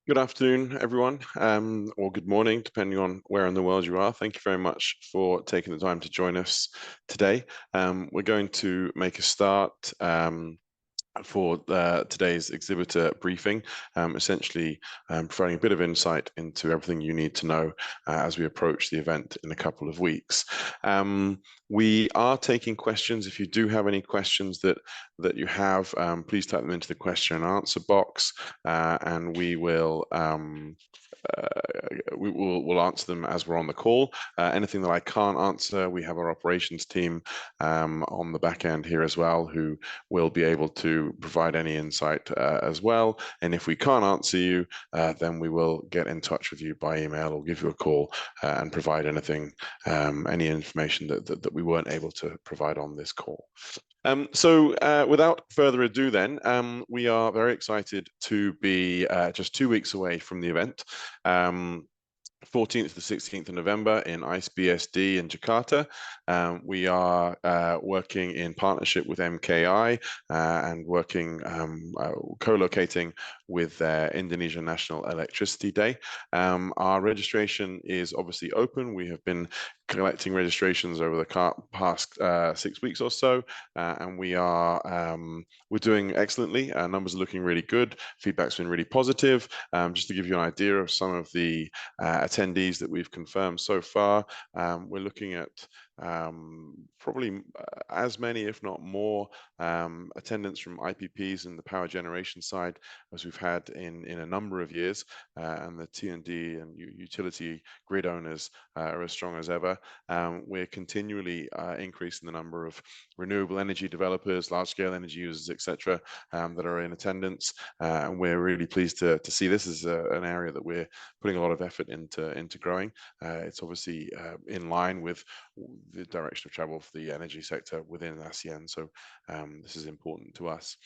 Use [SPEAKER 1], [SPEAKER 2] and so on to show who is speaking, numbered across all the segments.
[SPEAKER 1] Good afternoon, everyone, or good morning, depending on where in the world you are. Thank you very much for taking the time to join us today. We're going to make a start for today's exhibitor briefing, essentially providing a bit of insight into everything you need to know as we approach the event in a couple of weeks. We are taking questions. If you do have any questions that you have, please type them into the question and answer box, and we'll answer them as we're on the call. Anything that I can't answer, we have our operations team on the back end here as well, who will be able to provide any insight as well. And if we can't answer you, then we will get in touch with you by email or give you a call and provide any information that we weren't able to provide on this call. Without further ado then, we are very excited to be just 2 weeks away from the event. 14th to the 16th of November in ICE-BSD in Jakarta. We are working in partnership with MKI and working co-locating with Indonesian National Electricity Day. Our registration is obviously open. We have been collecting registrations over the past 6 weeks or so, and we're doing excellently. Our numbers are looking really good. Feedback's been really positive. Just to give you an idea of some of the attendees that we've confirmed so far, we're looking at probably as many, if not more, attendance from IPPs in the power generation side as we've had in a number of years, and the T&D and utility grid owners are as strong as ever. We're continually increasing the number of renewable energy developers, large-scale energy users, etc., that are in attendance, and we're really pleased to see this as an area that we're putting a lot of effort into growing. It's obviously in line with the direction of travel for the energy sector within ASEAN, so this is important to us.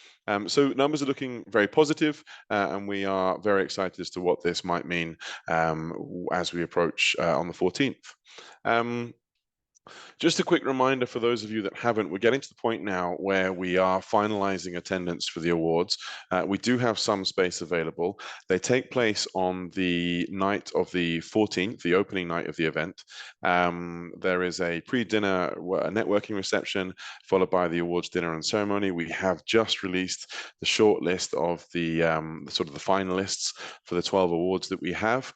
[SPEAKER 1] So numbers are looking very positive, and we are very excited as to what this might mean as we approach on the 14th. Just a quick reminder for those of you that haven't, we're getting to the point now where we are finalizing attendance for the awards. We do have some space available. They take place on the night of the 14th, the opening night of the event. There is a pre-dinner networking reception, followed by the awards dinner and ceremony. We have just released the short list of the sort of the finalists for the 12 awards that we have.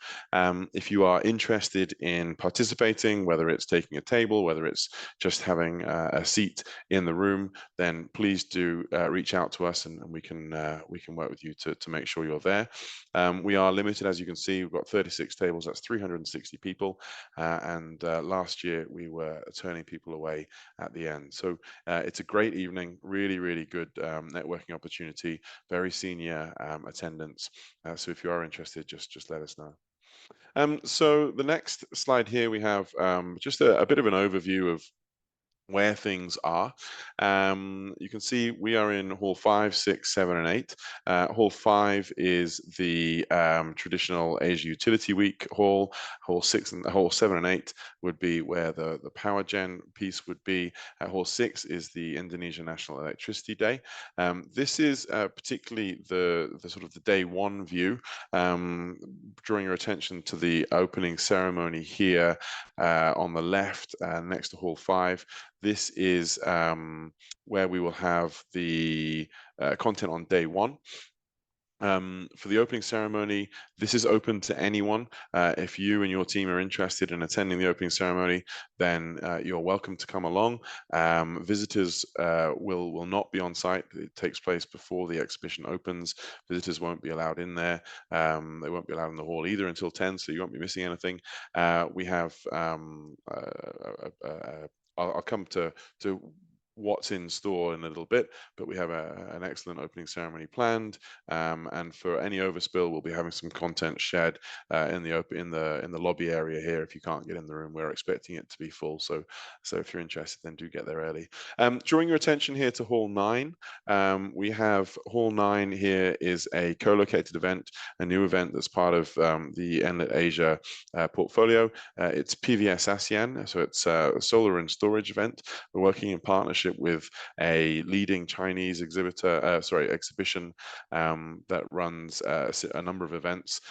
[SPEAKER 1] If you are interested in participating, whether it's taking a table, whether it's just having a seat in the room, then please do reach out to us, and we can work with you to make sure you're there. We are limited, as you can see. We've got 36 tables. That's 360 people, and last year we were turning people away at the end. So it's a great evening, really good networking opportunity, very senior attendance. So if you are interested, just let us know. So the next slide here, we have just a bit of an overview of where things are. You can see we are in Hall 5, 6, 7, and 8. Hall 5 is the traditional Asia Utility Week hall. Hall 6 and Hall 7 and 8 would be where the power gen piece would be. Hall 6 is the Indonesian National Electricity Day. This is particularly the sort of the day one view, drawing your attention to the opening ceremony here on the left next to Hall 5. This is where we will have the content on day one. For the opening ceremony, this is open to anyone. If you and your team are interested in attending the opening ceremony, then you're welcome to come along. Visitors will not be on site. It takes place before the exhibition opens. Visitors won't be allowed in there. They won't be allowed in the hall either until 10, so you won't be missing anything. We have I'll come to what's in store in a little bit, but we have an excellent opening ceremony planned, and for any overspill, we'll be having some content shared in the lobby area here. If you can't get in the room, we're expecting it to be full, so if you're interested, then do get there early. Drawing your attention here to Hall 9, we have Hall 9 here is a co-located event, a new event that's part of the Enlit Asia portfolio. It's PVS ASEAN, so it's a solar and storage event. We're working in partnership partnership with a leading Chinese exhibition that runs a number of events.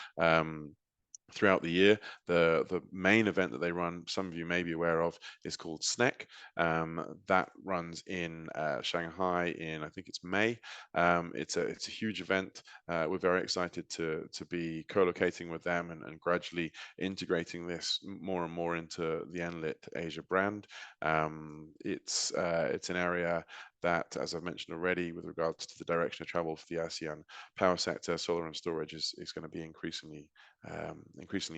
[SPEAKER 1] Throughout the year. The main event that they run, some of you may be aware of, is called SNEC. That runs in Shanghai in, I think it's May. It's a huge event. We're very excited to be co-locating with them and gradually integrating this more and more into the Enlit Asia brand. It's an area that, as I've mentioned already, with regards to the direction of travel for the ASEAN power sector, solar and storage is going to be increasingly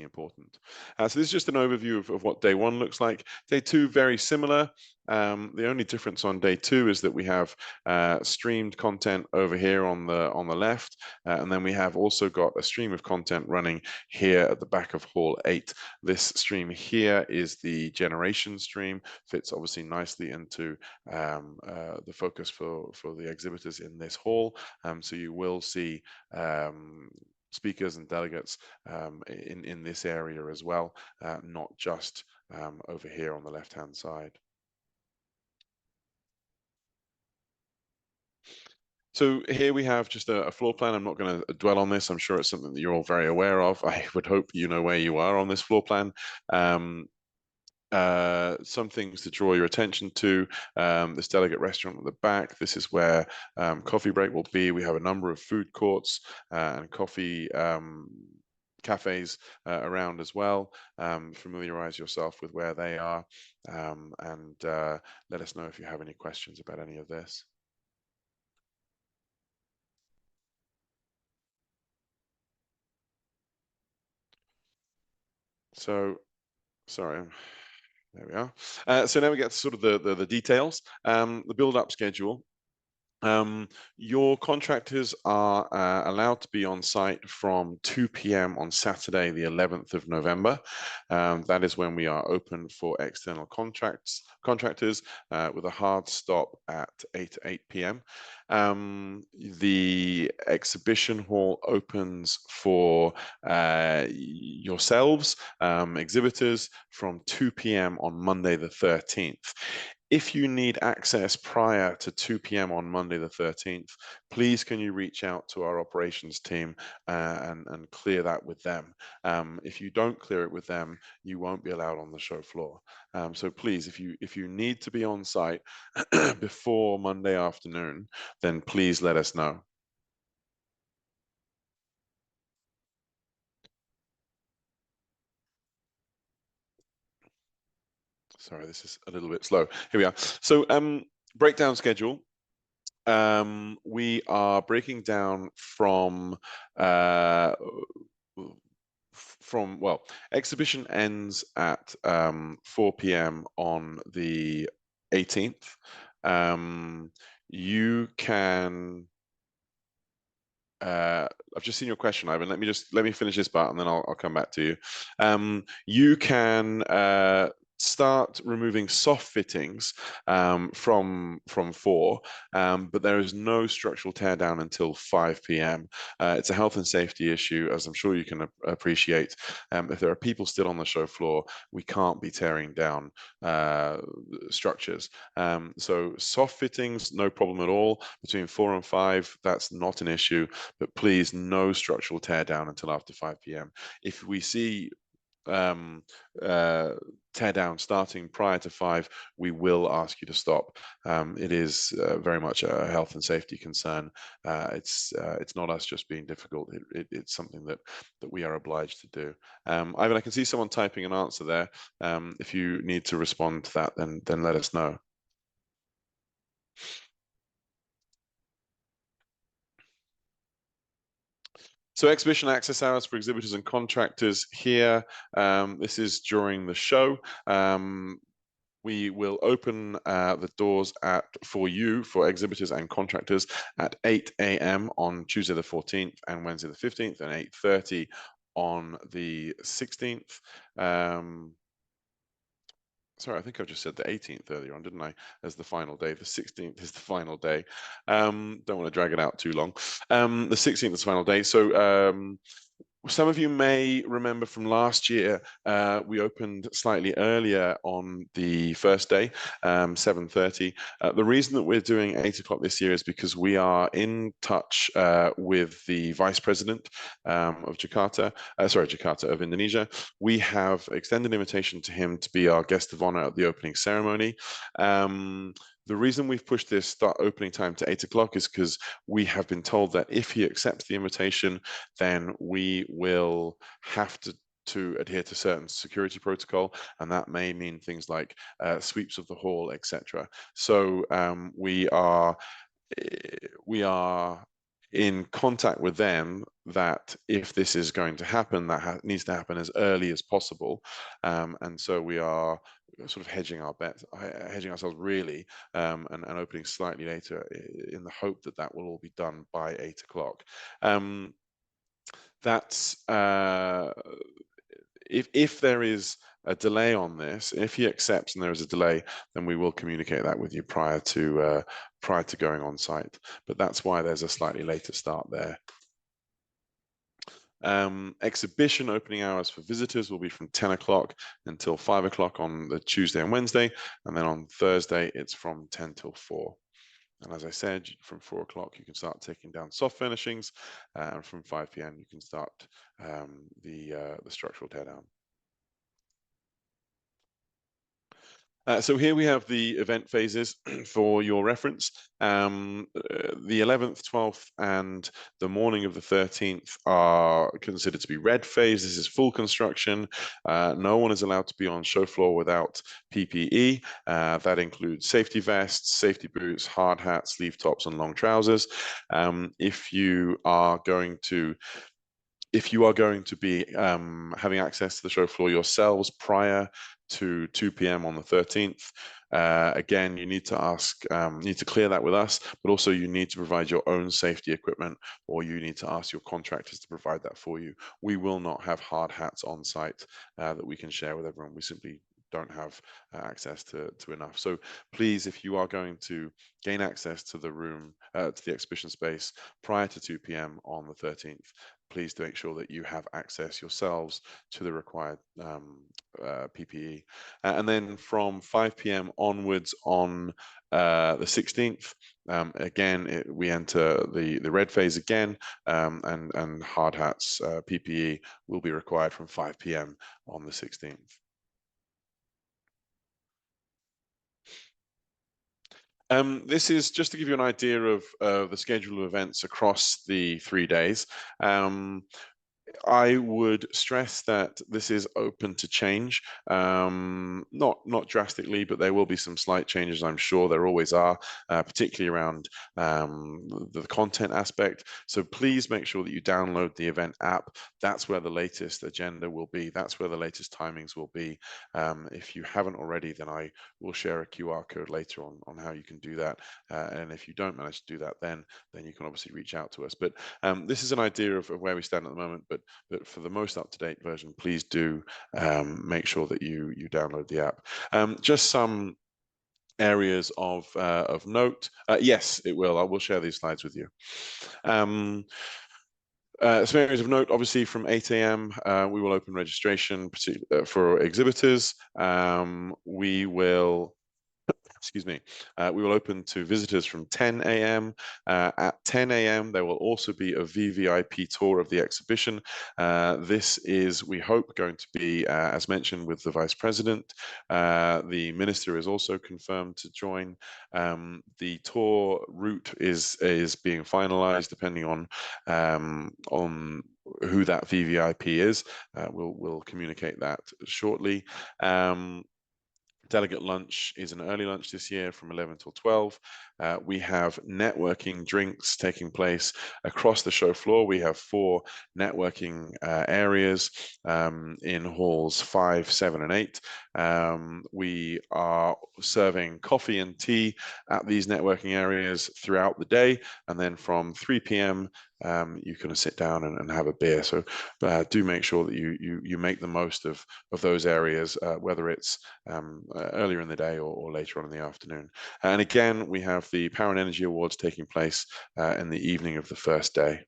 [SPEAKER 1] important. So this is just an overview of what day one looks like. Day two, very similar. The only difference on day two is that we have streamed content over here on the left, and then we have also got a stream of content running here at the back of Hall 8. This stream here is the generation stream, fits obviously nicely into the focus for the exhibitors in this hall. So you will see speakers and delegates in this area as well, not just over here on the left-hand side. So here we have just a floor plan. I'm not going to dwell on this. I'm sure it's something that you're all very aware of. I would hope you know where you are on this floor plan. Some things to draw your attention to. This delegate restaurant at the back. This is where coffee break will be. We have a number of food courts and coffee cafes around as well. Familiarize yourself with where they are, and let us know if you have any questions about any of this. So, sorry, there we are. So now we get to sort of the details. The build-up schedule. Your contractors are allowed to be on site from 2 p.m. on Saturday, the 11th of November. That is when we are open for external contractors with a hard stop at 8 p.m. The exhibition hall opens for yourselves, exhibitors, from 2 p.m. on Monday the 13th. If you need access prior to 2 p.m. on Monday the 13th, please can you reach out to our operations team and clear that with them. If you don't clear it with them, you won't be allowed on the show floor. So please, if you need to be on site before Monday afternoon, then please let us know. Sorry, this is a little bit slow. Here we are. So breakdown schedule. We are breaking down from well, exhibition ends at 4 p.m. on the 18th. You can I've just seen your question, Ivan. Let me finish this part and then I'll come back to you. You can start removing soft fittings from 4, but there is no structural teardown until 5 p.m. It's a health and safety issue, as I'm sure you can appreciate. If there are people still on the show floor, we can't be tearing down structures. So soft fittings, no problem at all. Between 4 and 5, that's not an issue, but please, no structural teardown until after 5 p.m. If we see tear down starting prior to 5, we will ask you to stop. It is very much a health and safety concern. It's not us just being difficult. It's something that we are obliged to do. Ivan, I can see someone typing an answer there. If you need to respond to that, then let us know. So exhibition access hours for exhibitors and contractors here. This is during the show. We will open the doors for exhibitors and contractors at 8 a.m. on Tuesday the 14th and Wednesday the 15th, and 8:30 on the 16th. Sorry, I think I just said the 18th earlier on, didn't I? As the final day. The 16th is the final day. Don't want to drag it out too long. The 16th is the final day. So Some of you may remember from last year, we opened slightly earlier on the first day, 7:30. The reason that we're doing 8 o'clock this year is because we are in touch with the Vice President of Jakarta of Indonesia. We have extended an invitation to him to be our guest of honor at the opening ceremony. The reason we've pushed this start opening time to 8 o'clock is because we have been told that if he accepts the invitation, then we will have to adhere to certain security protocol, and that may mean things like sweeps of the hall, etc. So we are in contact with them that if this is going to happen, that needs to happen as early as possible, and so we are sort of hedging our bet, hedging ourselves really, and opening slightly later in the hope that that will all be done by 8 o'clock. That's if there is a delay on this, if he accepts and there is a delay, then we will communicate that with you prior to going on site. But that's why there's a slightly later start there. Exhibition opening hours for visitors will be from 10 o'clock until 5 o'clock on the Tuesday and Wednesday, and then on Thursday it's from 10 till 4. And as I said, from 4 o'clock, you can start taking down soft furnishings, and from 5 p.m., you can start the structural teardown. So here we have the event phases for your reference. The 11th, 12th, and the morning of the 13th are considered to be red phase. This is full construction. No one is allowed to be on show floor without PPE. That includes safety vests, safety boots, hard hats, sleeve tops, and long trousers. If you are going to be having access to the show floor yourselves prior to 2 p.m. on the 13th, again, you need to clear that with us, but also you need to provide your own safety equipment, or you need to ask your contractors to provide that for you. We will not have hard hats on site that we can share with everyone. We simply don't have access to enough. So please, if you are going to gain access to the room, to the exhibition space prior to 2 p.m. on the 13th, please to make sure that you have access yourselves to the required PPE. And then from 5 p.m. onwards on the 16th, again, we enter the red phase again, and hard hats, PPE will be required from 5 p.m. on the 16th. This is just to give you an idea of the schedule of events across the 3 days. I would stress that this is open to change, not drastically, but there will be some slight changes. I'm sure there always are, particularly around the content aspect. So please make sure that you download the event app. That's where the latest agenda will be. That's where the latest timings will be. If you haven't already, then I will share a QR code later on how you can do that. And if you don't manage to do that, then you can obviously reach out to us. But this is an idea of where we stand at the moment. But for the most up-to-date version, please do make sure that you download the app. Just some areas of note. Yes, it will. I will share these slides with you. Some areas of note, obviously from 8 a.m. We will open registration for exhibitors. We will we will open to visitors from 10 a.m. At 10 a.m., there will also be a VVIP tour of the exhibition. This is, we hope, going to be, as mentioned, with the Vice President. The Minister is also confirmed to join. The tour route is being finalized, depending on who that VVIP is. We'll communicate that shortly. Delegate lunch is an early lunch this year from 11 till 12. We have networking drinks taking place across the show floor. We have 4 networking areas in halls 5, 7, and 8. We are serving coffee and tea at these networking areas throughout the day, and then from 3 p.m. You can sit down and have a beer. So do make sure that you make the most of those areas, whether it's earlier in the day or later on in the afternoon. And again, we have the Power and Energy Awards taking place in the evening of the first day.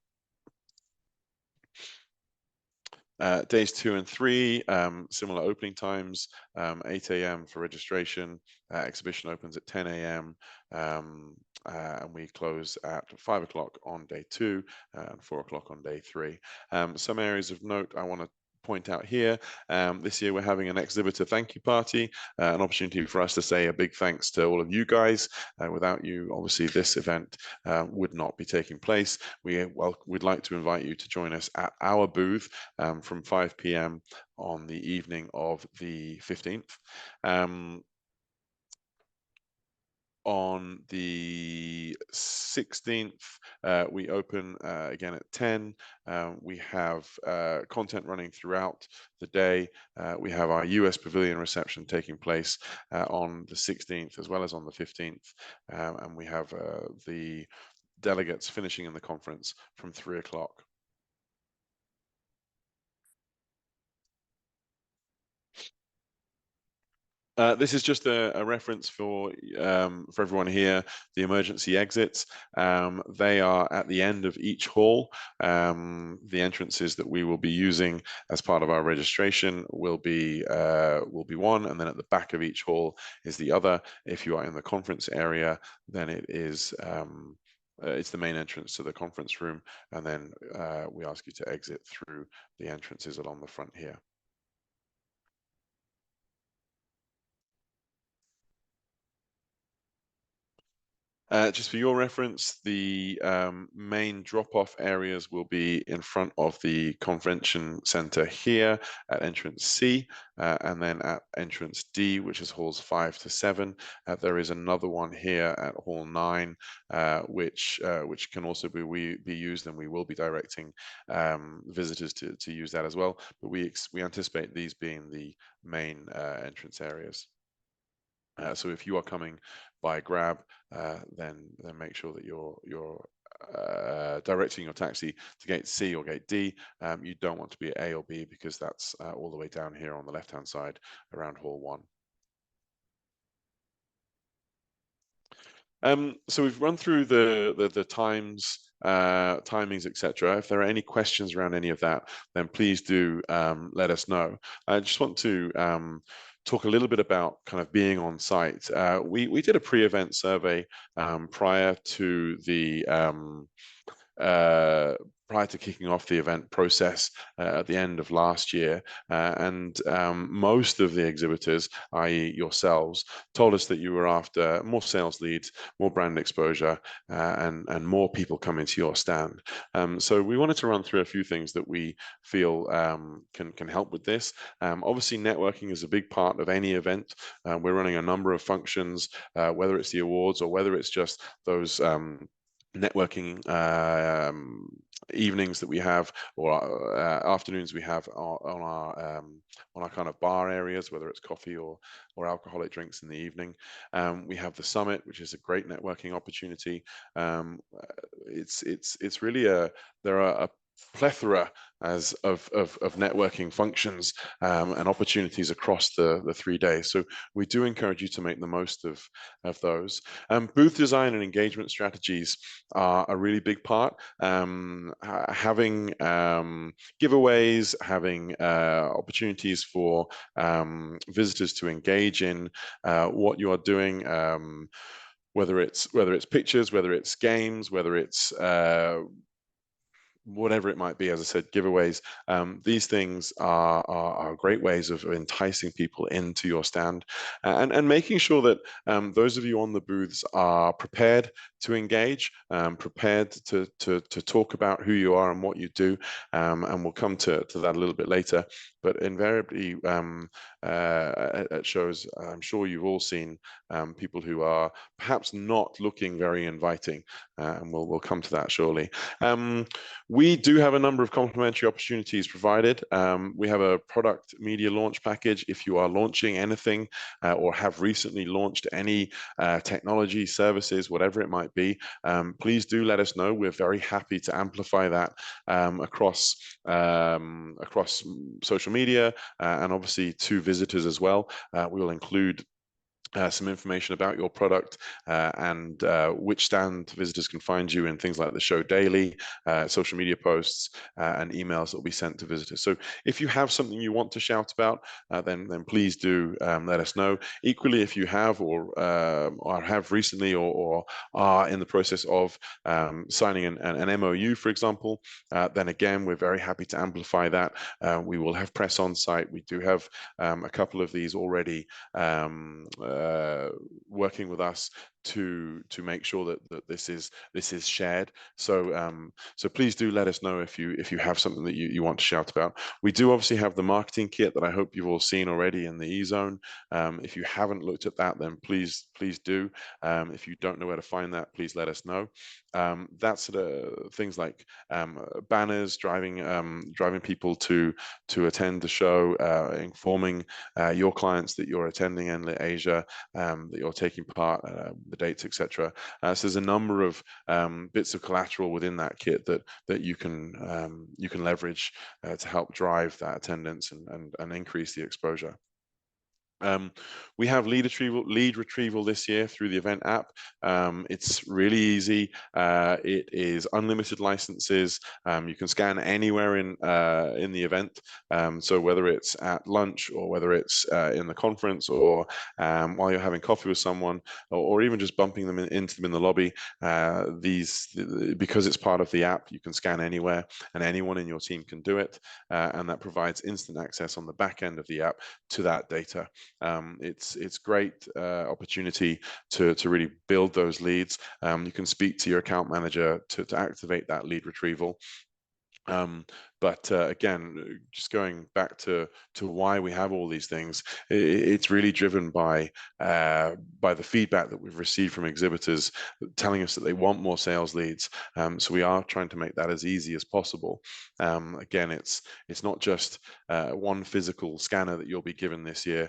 [SPEAKER 1] Days 2 and 3, similar opening times, 8 a.m. for registration. Exhibition opens at 10 a.m. And we close at 5 o'clock on day 2 and 4 o'clock on day 3. Some areas of note I want to point out here. This year we're having an exhibitor thank you party, an opportunity for us to say a big thanks to all of you guys. Without you, obviously, this event would not be taking place. We'd like to invite you to join us at our booth from 5 p.m. on the evening of the 15th. On the 16th, we open again at 10. We have content running throughout the day. We have our US Pavilion reception taking place on the 16th as well as on the 15th. And we have the delegates finishing in the conference from 3 o'clock. This is just a reference for everyone here. The emergency exits, they are at the end of each hall. The entrances that we will be using as part of our registration will be one, and then at the back of each hall is the other. If you are in the conference area, then it is it's the main entrance to the conference room, and then we ask you to exit through the entrances along the front here. Just for your reference, the main drop-off areas will be in front of the convention center here at entrance C, and then at entrance D, which is halls 5 to 7. There is another one here at hall 9, which can also be used, and we will be directing visitors to use that as well. But we anticipate these being the main entrance areas. So if you are coming by Grab, then make sure that you're directing your taxi to gate C or gate D. You don't want to be at A or B, because that's all the way down here on the left-hand side around hall 1. So we've run through the times, timings, etc. If there are any questions around any of that, then please do let us know. I just want to talk a little bit about kind of being on site. We did a pre-event survey prior to the prior to kicking off the event process at the end of last year. And most of the exhibitors, i.e. yourselves, told us that you were after more sales leads, more brand exposure, and more people coming to your stand. So we wanted to run through a few things that we feel can help with this. Obviously, networking is a big part of any event. We're running a number of functions, whether it's the awards or whether it's just those networking evenings that we have, or afternoons we have on our kind of bar areas, whether it's coffee or alcoholic drinks in the evening. We have the summit, which is a great networking opportunity. It's really there are a plethora of networking functions and opportunities across the 3 days. So we do encourage you to make the most of those. Booth design and engagement strategies are a really big part. Having giveaways, having opportunities for visitors to engage in what you are doing, whether it's pictures, whether it's games, whether it's whatever it might be. As I said, giveaways. These things are great ways of enticing people into your stand, and making sure that those of you on the booths are prepared to engage, prepared to talk about who you are and what you do. And we'll come to that a little bit later. But invariably, at shows, I'm sure you've all seen people who are perhaps not looking very inviting, and we'll come to that shortly. We do have a number of complimentary opportunities provided. We have a product media launch package. If you are launching anything or have recently launched any technology services, whatever it might be, please do let us know. We're very happy to amplify that across social media, and obviously to visitors as well. We will include some information about your product and which stand visitors can find you in things like the show daily, social media posts, and emails that will be sent to visitors. So if you have something you want to shout about, then please do let us know. Equally, if you have or have recently or are in the process of signing an MOU, for example, then again, we're very happy to amplify that. We will have press on site. We do have a couple of these already working with us to make sure that this is shared. So please do let us know if you have something that you want to shout about. We do obviously have the marketing kit that I hope you've all seen already in the eZone. If you haven't looked at that, then please do. If you don't know where to find that, please let us know. That's things like banners, driving people to attend the show, informing your clients that you're attending Enlit Asia, that you're taking part, the dates, etc. So there's a number of bits of collateral within that kit that you can leverage to help drive that attendance and increase the exposure. We have lead retrieval this year through the event app. It's really easy. It is unlimited licenses. You can scan anywhere in the event. So whether it's at lunch or whether it's in the conference or while you're having coffee with someone, or even just bumping them into them in the lobby, because it's part of the app, you can scan anywhere and anyone in your team can do it, and that provides instant access on the back end of the app to that data. It's great opportunity to really build those leads. You can speak to your account manager to activate that lead retrieval. But again, just going back to why we have all these things, it's really driven by the feedback that we've received from exhibitors telling us that they want more sales leads. So we are trying to make that as easy as possible. Again, it's not just one physical scanner that you'll be given this year.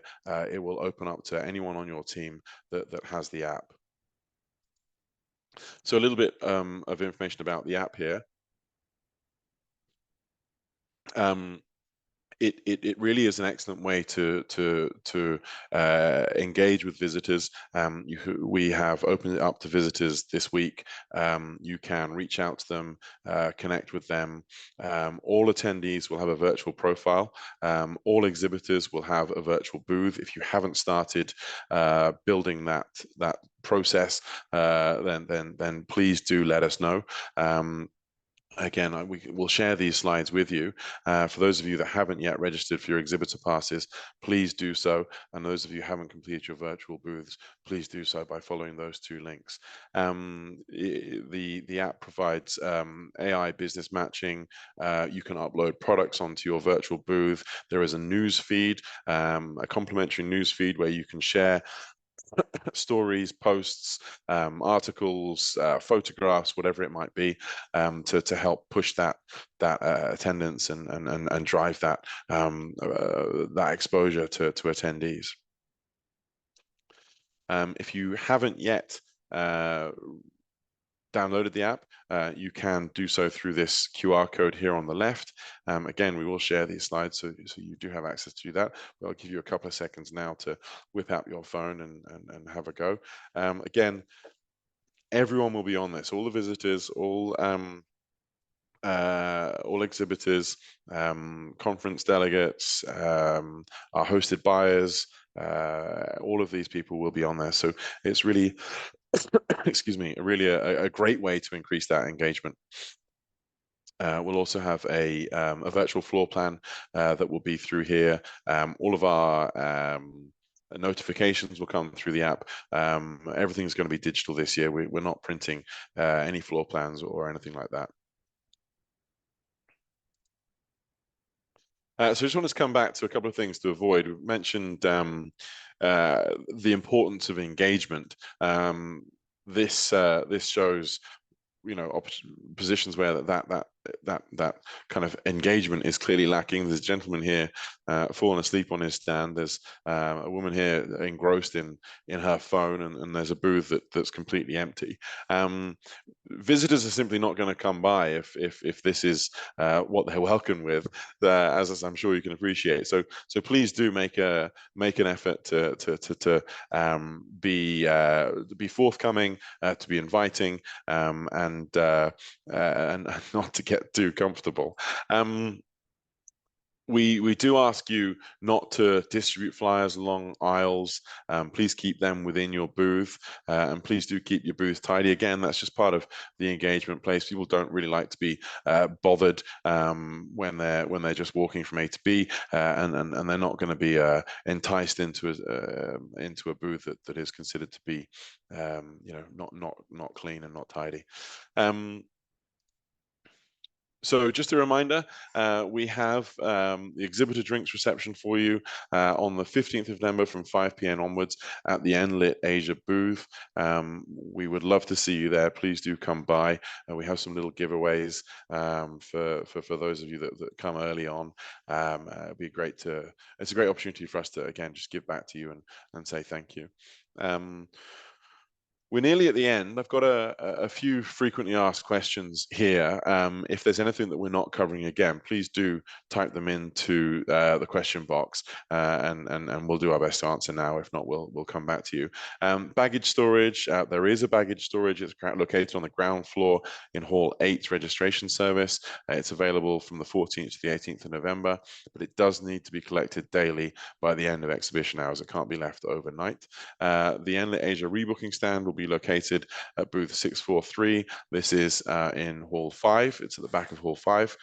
[SPEAKER 1] It will open up to anyone on your team that has the app. So a little bit of information about the app here. It really is an excellent way to engage with visitors. We have opened it up to visitors this week. You can reach out to them, connect with them. All attendees will have a virtual profile. All exhibitors will have a virtual booth. If you haven't started building that process, then please do let us know. Again, we'll share these slides with you. For those of you that haven't yet registered for your exhibitor passes, please do so. And those of you who haven't completed your virtual booths, please do so by following those two links. The app provides AI business matching. You can upload products onto your virtual booth. There is a news feed, a complimentary news feed where you can share stories, posts, articles, photographs, whatever it might be, to help push that attendance and drive that exposure to attendees. If you haven't yet downloaded the app, you can do so through this QR code here on the left. Again, we will share these slides, so you do have access to that. But I'll give you a couple of seconds now to whip out your phone and have a go. Again, everyone will be on this. All the visitors, all exhibitors, conference delegates, our hosted buyers, all of these people will be on there. So it's really excuse me, really a great way to increase that engagement. We'll also have a virtual floor plan that will be through here. All of our notifications will come through the app. Everything's going to be digital this year. We're not printing any floor plans or anything like that. So I just want to come back to a couple of things to avoid. We've mentioned the importance of engagement. This shows, positions where that that kind of engagement is clearly lacking. There's a gentleman here fallen asleep on his stand. There's a woman here engrossed in her phone, and there's a booth that's completely empty. Visitors are simply not going to come by if this is what they're welcome with, as I'm sure you can appreciate. So please do make an effort be forthcoming, to be inviting, and not to get too comfortable. We do ask you not to distribute flyers along aisles. Please keep them within your booth, and please do keep your booth tidy. Again, that's just part of the engagement place. People don't really like to be bothered when they're just walking from A to B, and they're not going to be enticed into a booth that is considered to be, not clean and not tidy. So just a reminder, we have the exhibitor drinks reception for you on the 15th of November from 5 p.m. onwards at the Enlit Asia booth. We would love to see you there. Please do come by. We have some little giveaways for those of you that come early on. It'd be it's a great opportunity for us to, again, just give back to you and say thank you. We're nearly at the end. I've got a few frequently asked questions here. If there's anything that we're not covering again, please do type them into the question box, and we'll do our best to answer now. If not, we'll come back to you. Baggage storage. There is a baggage storage. It's located on the ground floor in Hall 8 registration service. It's available from the 14th to the 18th of November, but it does need to be collected daily by the end of exhibition hours. It can't be left overnight. The Enlit Asia rebooking stand will be located at booth 643. This is in Hall 5. It's at the back of Hall 5.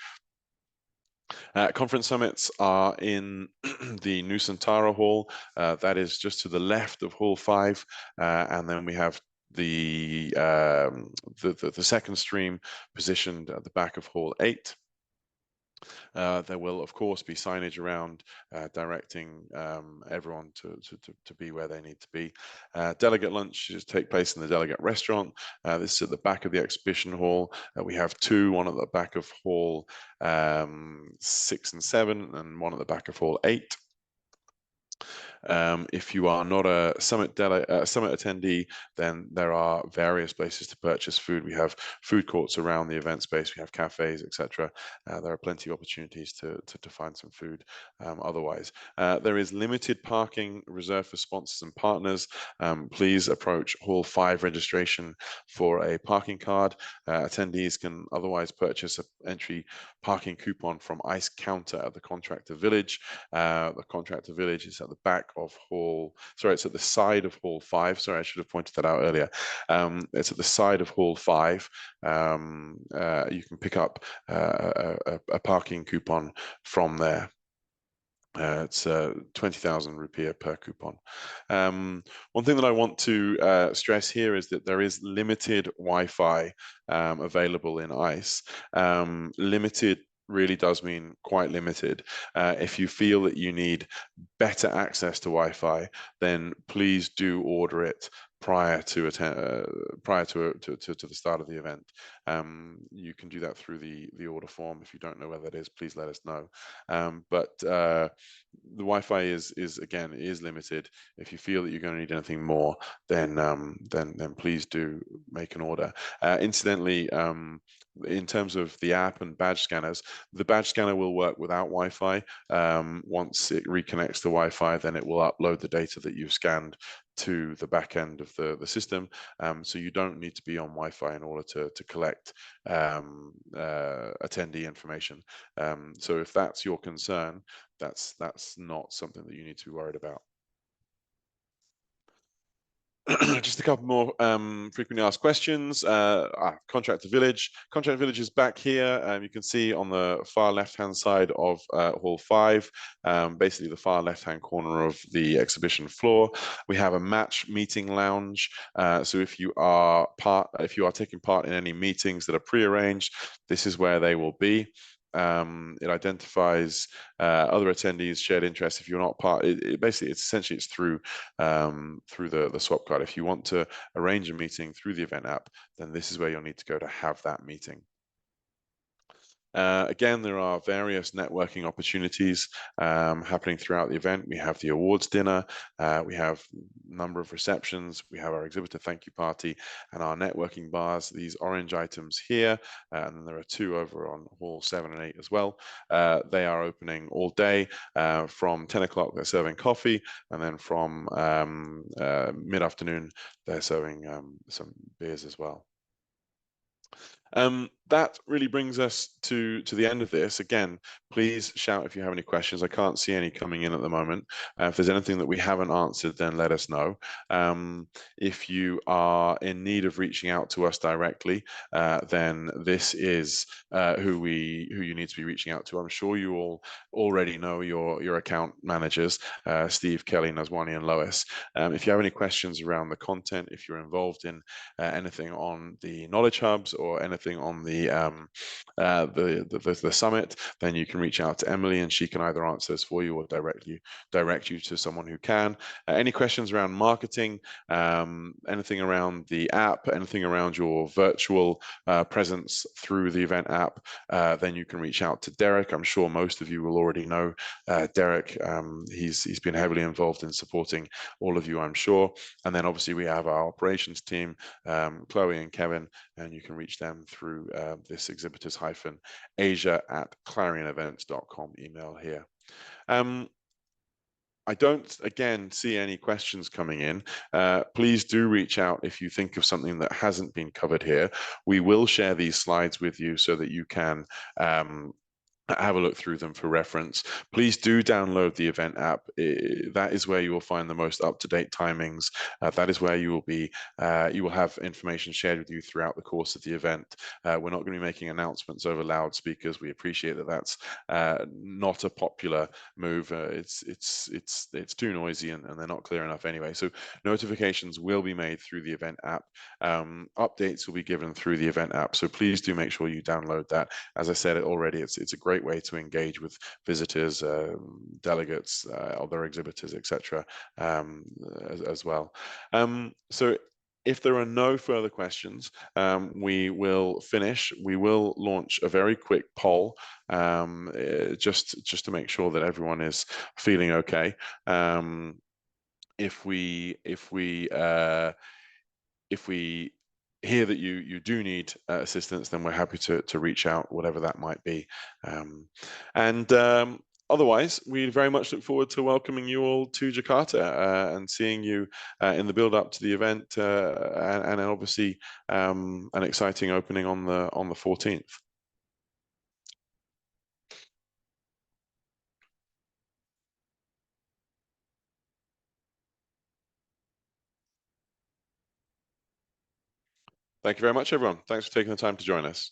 [SPEAKER 1] Conference summits are in the Nusantara Hall. That is just to the left of Hall 5. And then we have the second stream positioned at the back of Hall 8. There will, of course, be signage around directing everyone to be where they need to be. Delegate lunches take place in the delegate restaurant. This is at the back of the exhibition hall. We have two, one at the back of hall 6 and 7, and one at the back of hall 8. If you are not a summit attendee, then there are various places to purchase food. We have food courts around the event space. We have cafes, etc. There are plenty of opportunities to find some food. Otherwise, there is limited parking reserved for sponsors and partners. Please approach Hall 5 registration for a parking card. Attendees can otherwise purchase an entry parking coupon from ICE counter at the Contractor Village. The Contractor Village is at the back of it's at the side of Hall 5. Sorry, I should have pointed that out earlier. It's at the side of Hall 5. You can pick up a parking coupon from there. It's 20,000 rupiah per coupon. One thing that I want to stress here is that there is limited Wi-Fi available in ICE. Limited really does mean quite limited. If you feel that you need better access to Wi-Fi, then please do order it prior to the start of the event. You can do that through the order form. If you don't know where that is, please let us know. But the Wi-Fi is again limited. If you feel that you're going to need anything more, then please do make an order. Incidentally, in terms of the app and badge scanners, the badge scanner will work without Wi-Fi. Once it reconnects to Wi-Fi, then it will upload the data that you've scanned to the back end of the system. So you don't need to be on Wi-Fi in order to collect attendee information. So if that's your concern, that's not something that you need to be worried about. Just a couple more frequently asked questions. Contractor Village. Contractor Village is back here. You can see on the far left-hand side of Hall 5, basically the far left-hand corner of the exhibition floor. We have a match meeting lounge. So if you are taking part in any meetings that are pre-arranged, this is where they will be. It identifies other attendees' shared interests. If you're not part, it's essentially through the swap card. If you want to arrange a meeting through the event app, then this is where you'll need to go to have that meeting. Again, there are various networking opportunities happening throughout the event. We have the awards dinner, we have a number of receptions, we have our exhibitor thank you party, and our networking bars. These orange items here, and then there are two over on hall 7 and 8 as well. They are opening all day. From 10 o'clock, they're serving coffee, and then from mid-afternoon, they're serving some beers as well. That really brings us to the end of this. Again, please shout if you have any questions. I can't see any coming in at the moment. If there's anything that we haven't answered, then let us know. If you are in need of reaching out to us directly, then this is who you need to be reaching out to. I'm sure you all already know your account managers, Steve, Kelly, Nazwani, and Lois. If you have any questions around the content, if you're involved in anything on the knowledge hubs or anything on the summit, then you can reach out to Emily and she can either answer this for you or direct you to someone who can. Any questions around marketing, anything around the app, anything around your virtual presence through the event app, then you can reach out to Derek. I'm sure most of you will already know Derek. He's been heavily involved in supporting all of you, I'm sure. And then obviously we have our operations team, Chloe and Kevin, and you can reach them through this exhibitors-asia@clarionevents.com email here. I don't, again, see any questions coming in. Please do reach out if you think of something that hasn't been covered here. We will share these slides with you so that you can have a look through them for reference. Please do download the event app. That is where you will find the most up-to-date timings. That is where you will have information shared with you throughout the course of the event. We're not going to be making announcements over loudspeakers. We appreciate that that's not a popular move. It's too noisy and they're not clear enough anyway. So notifications will be made through the event app. Updates will be given through the event app. So please do make sure you download that. As I said it already, it's a great way to engage with visitors, delegates, other exhibitors, etc. As well. So if there are no further questions, we will finish. We will launch a very quick poll, just to make sure that everyone is feeling okay. If we hear that you do need assistance, then we're happy to reach out, whatever that might be. Otherwise, we very much look forward to welcoming you all to Jakarta and seeing you in the build up to the event, and obviously an exciting opening on the 14th. Thank you very much, everyone. Thanks for taking the time to join us.